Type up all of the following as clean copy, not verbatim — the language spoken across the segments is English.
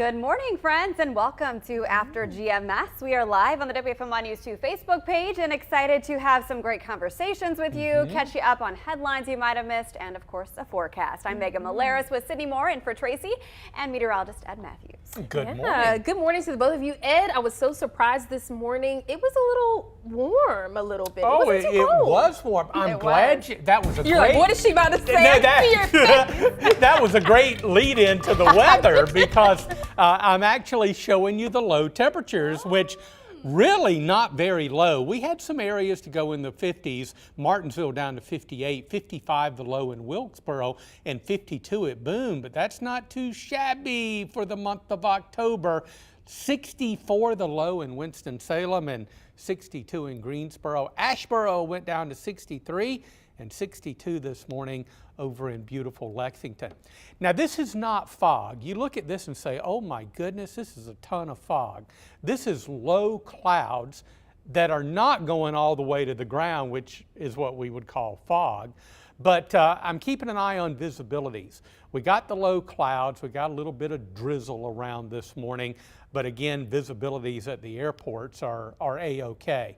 Good morning, friends, and welcome to After GMS. We are live on the WFMY News 2 Facebook page and excited to have some great conversations with you, catch you up on headlines you might have missed, and of course, a forecast. I'm Megan Malaris with Sydney Moore in for Tracy and meteorologist Ed Matthews. Good morning. Good morning to the both of you. Ed, I was so surprised this morning. It was a little warm, a little bit. Oh, it it was warm. I'm glad that was a You're great. like, what is she about to say? No, that was a great lead into the weather because I'm actually showing you the low temperatures, which really not very low. We had some areas to go in the 50s, Martinsville down to 58, 55 the low in Wilkesboro, and 52 at Boone, but that's not too shabby for the month of October. 64 the low in Winston-Salem and 62 in Greensboro. Asheboro went down to 63 and 62 this morning over in beautiful Lexington. Now this is not fog. You look at this and say, oh my goodness, this is a ton of fog. This is low clouds that are not going all the way to the ground, which is what we would call fog. But I'm keeping an eye on visibilities. We got the low clouds, we got a little bit of drizzle around this morning, but again, visibilities at the airports are A-OK.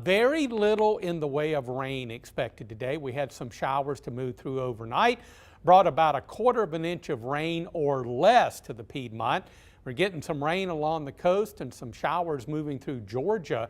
Very little in the way of rain expected today. We had some showers to move through overnight, brought about 1/4 of an inch of rain or less to the Piedmont. We're getting some rain along the coast and some showers moving through Georgia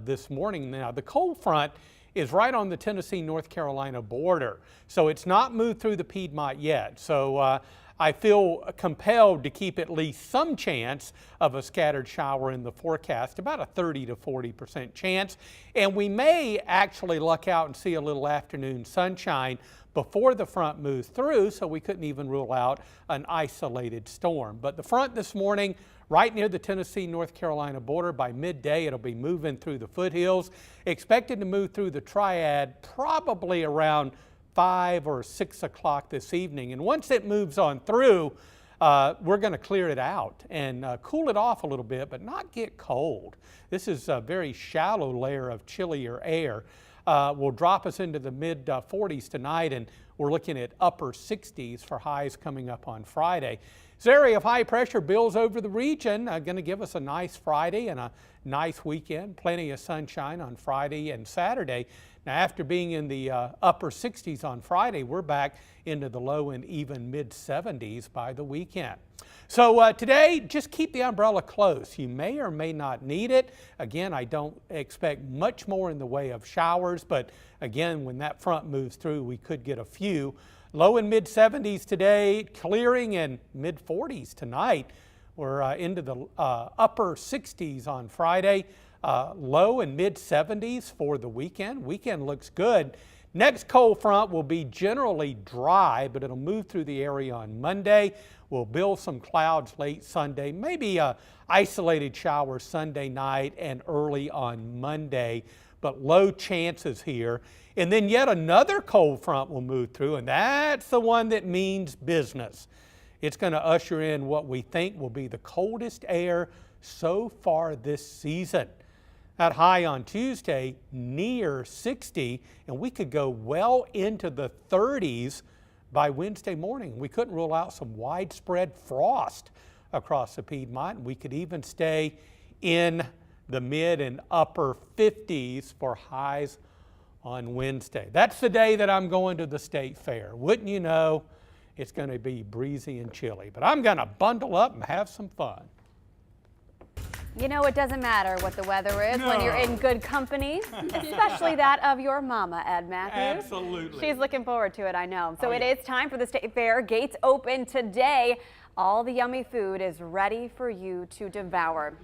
this morning. Now, the cold front is right on the Tennessee-North Carolina border, so it's not moved through the Piedmont yet. So I feel compelled to keep at least some chance of a scattered shower in the forecast, about a 30 to 40% chance. And we may actually luck out and see a little afternoon sunshine before the front moves through, so we couldn't even rule out an isolated storm. But the front this morning, right near the Tennessee-North Carolina border, by midday it'll be moving through the foothills. Expected to move through the Triad probably around 5 or 6 o'clock this evening. And once it moves on through, we're going to clear it out and cool it off a little bit, but not get cold. This is a very shallow layer of chillier air. Will drop us into the mid 40s tonight, and we're looking at upper 60s for highs coming up on Friday. This area of high pressure builds over the region, going to give us a nice Friday and a nice weekend. Plenty of sunshine on Friday and Saturday. Now, after being in the upper 60s on Friday, we're back into the low and even mid 70s by the weekend. So today, just keep the umbrella close. You may or may not need it. Again, I don't expect much more in the way of showers, but again, when that front moves through, we could get a few. Low and mid 70s today, clearing in mid 40s tonight. We're into the upper 60s on Friday. Low and mid 70s for the weekend. Weekend looks good. Next cold front will be generally dry, but it'll move through the area on Monday. We'll build some clouds late Sunday, maybe a isolated shower Sunday night and early on Monday, but low chances here. And then yet another cold front will move through, and that's the one that means business. It's going to usher in what we think will be the coldest air so far this season. That high on Tuesday near 60, and we could go well into the 30s by Wednesday morning. We couldn't rule out some widespread frost across the Piedmont. We could even stay in the mid and upper 50s for highs on Wednesday. That's the day that I'm going to the state fair. Wouldn't you know, it's going to be breezy and chilly, but I'm going to bundle up and have some fun. You know, it doesn't matter what the weather is when you're in good company, especially that of your mama, Ed Matthews. Absolutely. She's looking forward to it, I know. So it is time for the state fair. Gates open today. All the yummy food is ready for you to devour.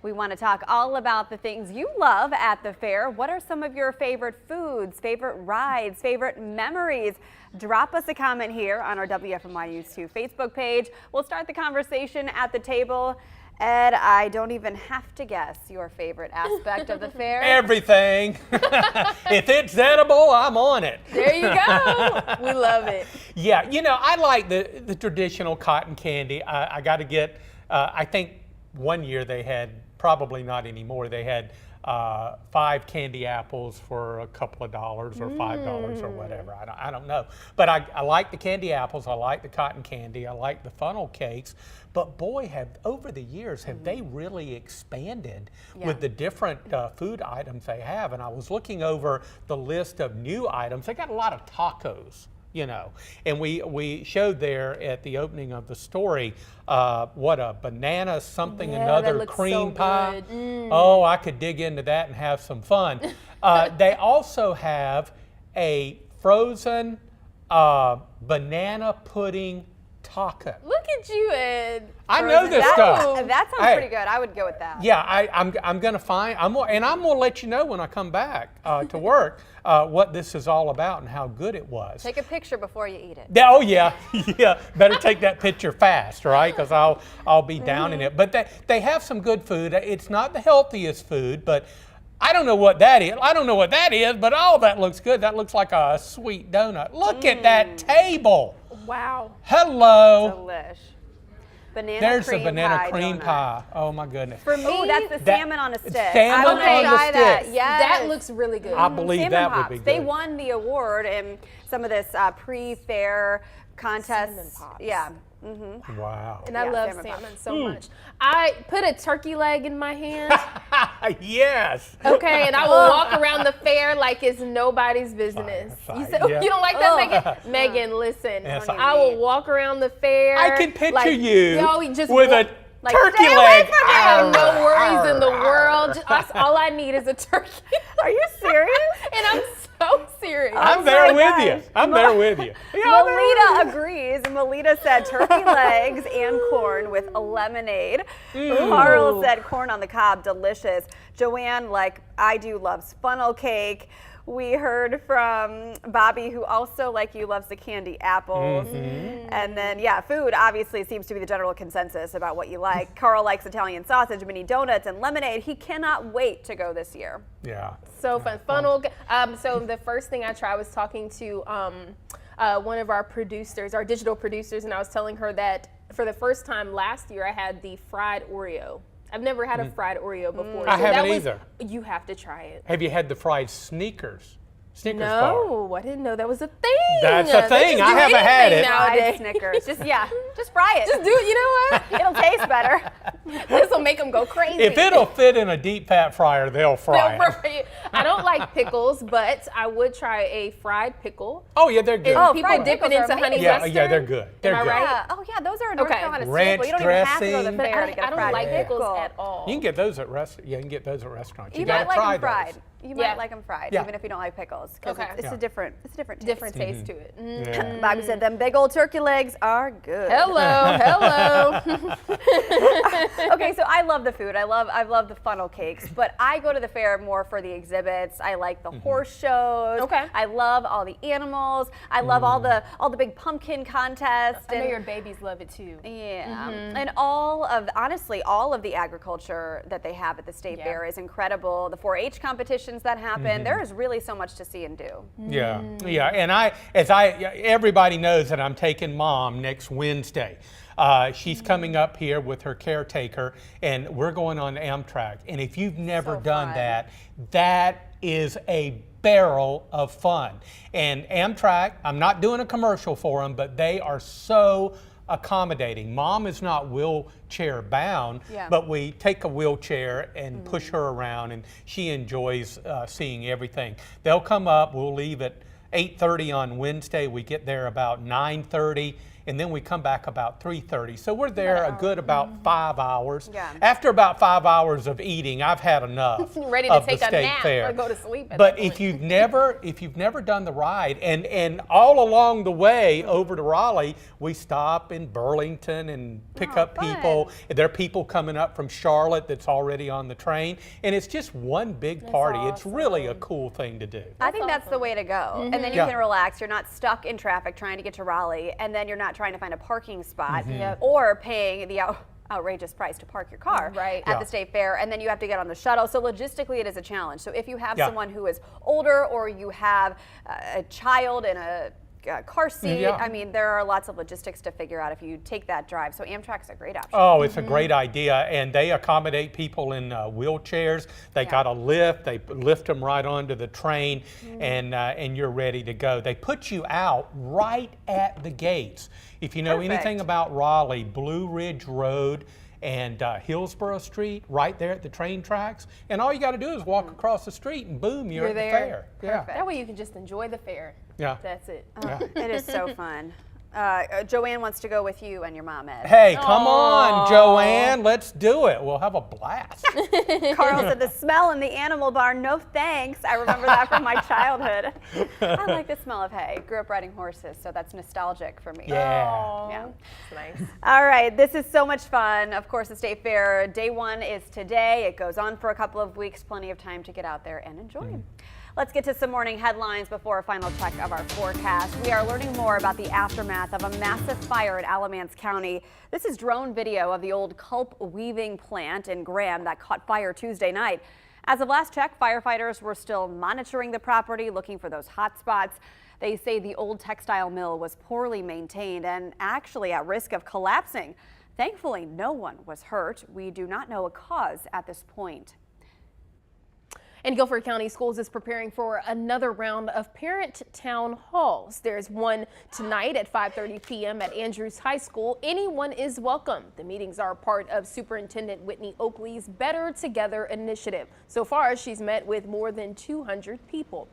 We want to talk all about the things you love at the fair. What are some of your favorite foods, favorite rides, favorite memories? Drop us a comment here on our WFMY News 2 Facebook page. We'll start the conversation at the table. Ed, I don't even have to guess your favorite aspect of the fair. Everything. If it's edible, I'm on it. There you go. We love it. Yeah, you know, I like the traditional cotton candy. I got to get, I think one year they had, probably not anymore, they had 5 candy apples for a couple of dollars or $5 or whatever. I don't know. But I like the candy apples. I like the cotton candy. I like the funnel cakes. But boy, over the years, have they really expanded with the different food items they have. And I was looking over the list of new items. They got a lot of tacos. And we showed there at the opening of the story what a banana something another cream pie. Oh, I could dig into that and have some fun. They also have a frozen banana pudding taco. Look at you, Ed. I know this stuff. That sounds pretty good. I would go with that. Yeah, I'm gonna find. I'm gonna let you know when I come back to work what this is all about and how good it was. Take a picture before you eat it. Oh yeah, yeah. Better take that picture fast, right? Because I'll be down in it. But they have some good food. It's not the healthiest food, but I don't know what that is. But oh, that looks good. That looks like a sweet donut. Look at that table. Wow. Hello. Delish. Banana There's cream a banana pie cream donut. pie. Oh my goodness. For me, that's the salmon on a stick. Salmon I would on the try that. stick. Yes. That looks really good. I believe Salmon that pops. would be good. They won the award in some of this pre-fair contest. Salmon pops. Yeah. Wow. And I Yeah, love salmon salmon so much. I put a turkey leg in my hand, Yes. okay, and I will walk around the fair like it's nobody's business. Fine, You said, yeah. you don't like that, Megan? Megan, listen. Yes, I will walk around the fair. I can picture like, you just with walk- a turkey stay away leg. from me. I have no Arr, worries in the arr, world. arr. All I need is a turkey. Are you serious? And I'm so serious. I'm there my with you. gosh. I'm there with you. Melita agrees. Melita said turkey legs and corn with a lemonade. Carl said corn on the cob, delicious. Joanne, like I do, loves funnel cake. We heard from Bobby, who also, like you, loves the candy apples. And then, yeah, food obviously seems to be the general consensus about what you like. Carl likes Italian sausage, mini donuts, and lemonade. He cannot wait to go this year. Yeah. So fun. Funnel. So the first thing I tried was talking to one of our producers, our digital producers, and I was telling her that for the first time last year I had the fried Oreo. I've never had a fried Oreo before. I So haven't that was, either. You have to try it. Have you had the fried Snickers bar? No, I didn't know that was a thing. That's a They thing. just I do haven't had anything it. Fried nowadays. Snickers. Just fry it. Just do it. You know what? It'll taste better. This will make them go crazy. If it'll fit in a deep fat fryer, they'll fry it. I don't like pickles, but I would try a fried pickle. Oh yeah, they're good. And people fried dip it pickles are into honey yeah, mustard. yeah, they're good. They're Am I good. right? Yeah. Oh yeah, those are a North Okay. Carolina Ranch staple. You don't even have to go to the dressing. fair to get I a don't fried like pickle. pickles at all. You can get those at restaurants. Yeah, you can get those at restaurants. You gotta might like try them fried. those. You Yeah. might like them fried, Yeah. even if you don't like pickles, because Okay. it's Yeah. a different taste. Different taste to it. Yeah. Bobby said them big old turkey legs are good. Hello, hello. Okay, so I love the food. I love the funnel cakes, but I go to the fair more for the exhibits. I like the horse shows. Okay. I love all the animals. I love all the big pumpkin contests. I know and- your babies love it too. Yeah, and honestly, all of the agriculture that they have at the state fair is incredible. The 4-H competitions that happen, there is really so much to see and do. Yeah, yeah, and everybody knows that I'm taking Mom next Wednesday. She's coming up here with her caretaker, and we're going on Amtrak. And if you've never So done fun. that is a barrel of fun. And Amtrak, I'm not doing a commercial for them, but they are so accommodating. Mom is not wheelchair bound, Yeah. but we take a wheelchair and push her around, and she enjoys seeing everything. They'll come up, we'll leave at 8:30 on Wednesday. We get there about 9:30, and then we come back about 3:30. So we're there a good about 5 hours. Yeah. After about 5 hours of eating, I've had enough Ready to of take the a state nap fair. or go to sleep at But that if point. you've never done the ride, and all along the way over to Raleigh, we stop in Burlington and pick up fun. people. There are people coming up from Charlotte that's already on the train, and it's just one big party. It's really a cool thing to do. I think that's the way to go. And then you Yeah. can relax. You're not stuck in traffic trying to get to Raleigh, and then you're not trying to find a parking spot Yep. or paying the outrageous price to park your car Right. at Yeah. the state fair, and then you have to get on the shuttle. So logistically, it is a challenge. So if you have Yeah. someone who is older, or you have a child in a car seat. Yeah. I mean, there are lots of logistics to figure out if you take that drive. So Amtrak's a great option. Oh, it's a great idea, and they accommodate people in wheelchairs. They got a lift. They lift them right onto the train, and you're ready to go. They put you out right at the gates. If you know anything about Raleigh, Blue Ridge Road and Hillsborough Street, right there at the train tracks, and all you got to do is walk across the street, and boom, you're at the fair. Yeah. That way you can just enjoy the fair. Yeah. That's it. It is so fun. Joanne wants to go with you and your mom, Ed. Hey, come on, Joanne, let's do it. We'll have a blast. Carl said the smell in the animal barn, no thanks. I remember that from my childhood. I like the smell of hay. Grew up riding horses, so that's nostalgic for me. Yeah. Yeah. That's nice. All right, this is so much fun. Of course, the State Fair, day one is today. It goes on for a couple of weeks, plenty of time to get out there and enjoy. Let's get to some morning headlines before a final check of our forecast. We are learning more about the aftermath of a massive fire in Alamance County. This is drone video of the old culp weaving plant in Graham that caught fire Tuesday night. As of last check, firefighters were still monitoring the property, looking for those hot spots. They say the old textile mill was poorly maintained and actually at risk of collapsing. Thankfully, no one was hurt. We do not know a cause at this point. And Guilford County Schools is preparing for another round of parent town halls. There's one tonight at 5:30 p.m. at Andrews High School. Anyone is welcome. The meetings are part of Superintendent Whitney Oakley's Better Together initiative. So far, she's met with more than 200 people.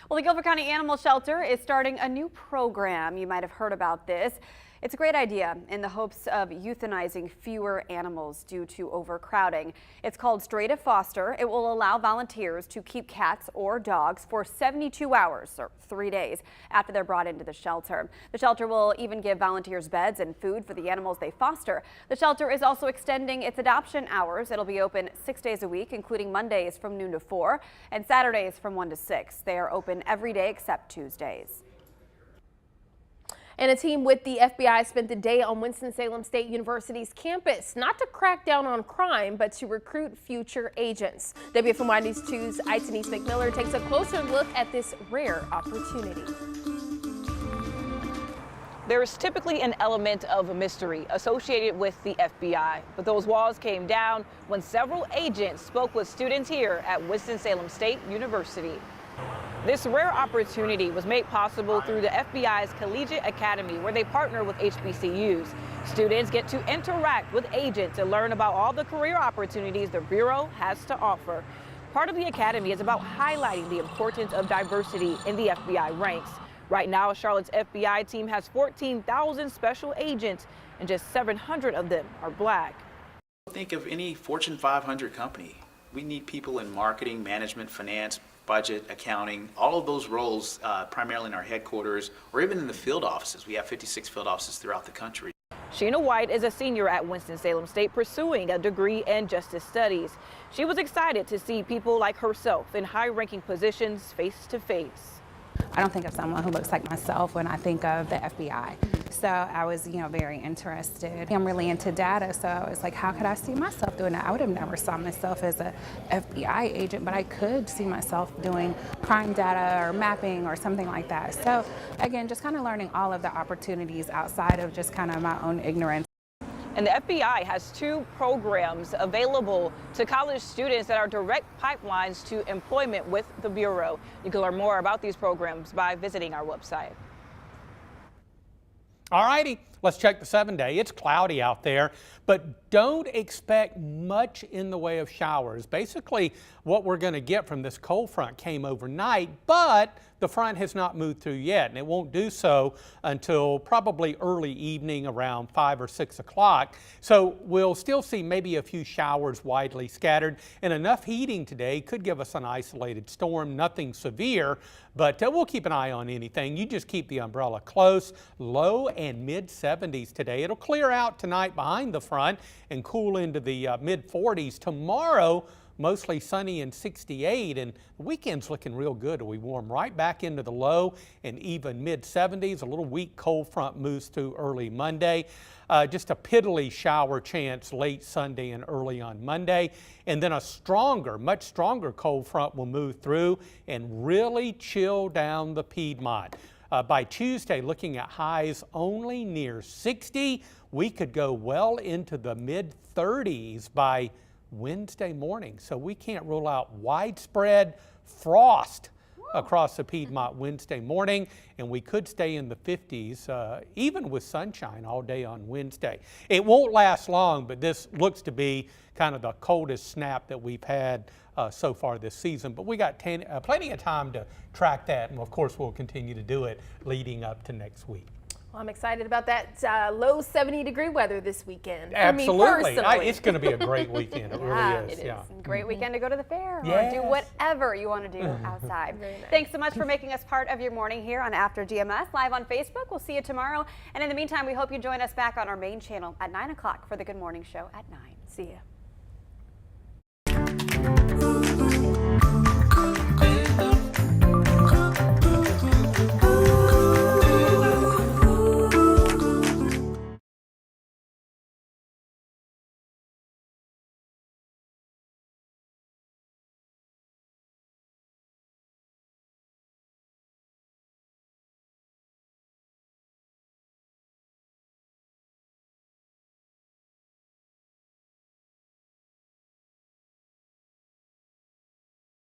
Well, the Guilford County Animal Shelter is starting a new program. You might have heard about this. It's a great idea in the hopes of euthanizing fewer animals due to overcrowding. It's called Stray to Foster. It will allow volunteers to keep cats or dogs for 72 hours or 3 days after they're brought into the shelter. The shelter will even give volunteers beds and food for the animals they foster. The shelter is also extending its adoption hours. It'll be open 6 days a week, including Mondays from noon to 4 and Saturdays from 1 to 6. They are open every day except Tuesdays. And a team with the FBI spent the day on Winston-Salem State University's campus, not to crack down on crime, but to recruit future agents. WFMY News 2's Itanese McMiller takes a closer look at this rare opportunity. There is typically an element of a mystery associated with the FBI, but those walls came down when several agents spoke with students here at Winston-Salem State University. This rare opportunity was made possible through the FBI's Collegiate Academy, where they partner with HBCUs. Students get to interact with agents and learn about all the career opportunities the Bureau has to offer. Part of the academy is about highlighting the importance of diversity in the FBI ranks. Right now, Charlotte's FBI team has 14,000 special agents, and just 700 of them are Black. Think of any Fortune 500 company. We need people in marketing, management, finance, budget, accounting, all of those roles, primarily in our headquarters or even in the field offices. We have 56 field offices throughout the country. Sheena White is a senior at Winston-Salem State pursuing a degree in justice studies. She was excited to see people like herself in high-ranking positions face to face. I don't think of someone who looks like myself when I think of the FBI. So I was, very interested. I'm really into data, so I was like, how could I see myself doing that? I would have never saw myself as a FBI agent, but I could see myself doing crime data or mapping or something like that. So again, just kind of learning all of the opportunities outside of just kind of my own ignorance. And the FBI has 2 programs available to college students that are direct pipelines to employment with the Bureau. You can learn more about these programs by visiting our website. All righty, let's check the 7-day. It's cloudy out there, but don't expect much in the way of showers. Basically, what we're going to get from this cold front came overnight, but the front has not moved through yet, and it won't do so until probably early evening around 5 or 6 o'clock. So we'll still see maybe a few showers widely scattered, and enough heating today could give us an isolated storm, nothing severe, but we'll keep an eye on anything. You just keep the umbrella close. Low and mid 70s today. It'll clear out tonight behind the front and cool into the mid 40s tomorrow. mostly sunny and 68, and the weekend's looking real good. We warm right back into the low and even mid-70s. A little weak cold front moves through early Monday. Just a piddly shower chance late Sunday and early on Monday. And then a stronger, much stronger cold front will move through and really chill down the Piedmont. By Tuesday, looking at highs only near 60. We could go well into the mid-30s by Wednesday morning. So we can't rule out widespread frost across the Piedmont Wednesday morning, and we could stay in the 50s even with sunshine all day on Wednesday. It won't last long, but this looks to be kind of the coldest snap that we've had so far this season. But we got plenty of time to track that, and of course we'll continue to do it leading up to next week. Well, I'm excited about that low 70-degree weather this weekend. Absolutely. For me personally. It's going to be a great weekend. It really is. It is. Yeah. Great weekend to go to the fair Yes. or do whatever you want to do outside. Very nice. Thanks so much for making us part of your morning here on After GMS, live on Facebook. We'll see you tomorrow. And in the meantime, we hope you join us back on our main channel at 9 o'clock for the Good Morning Show at 9. See ya.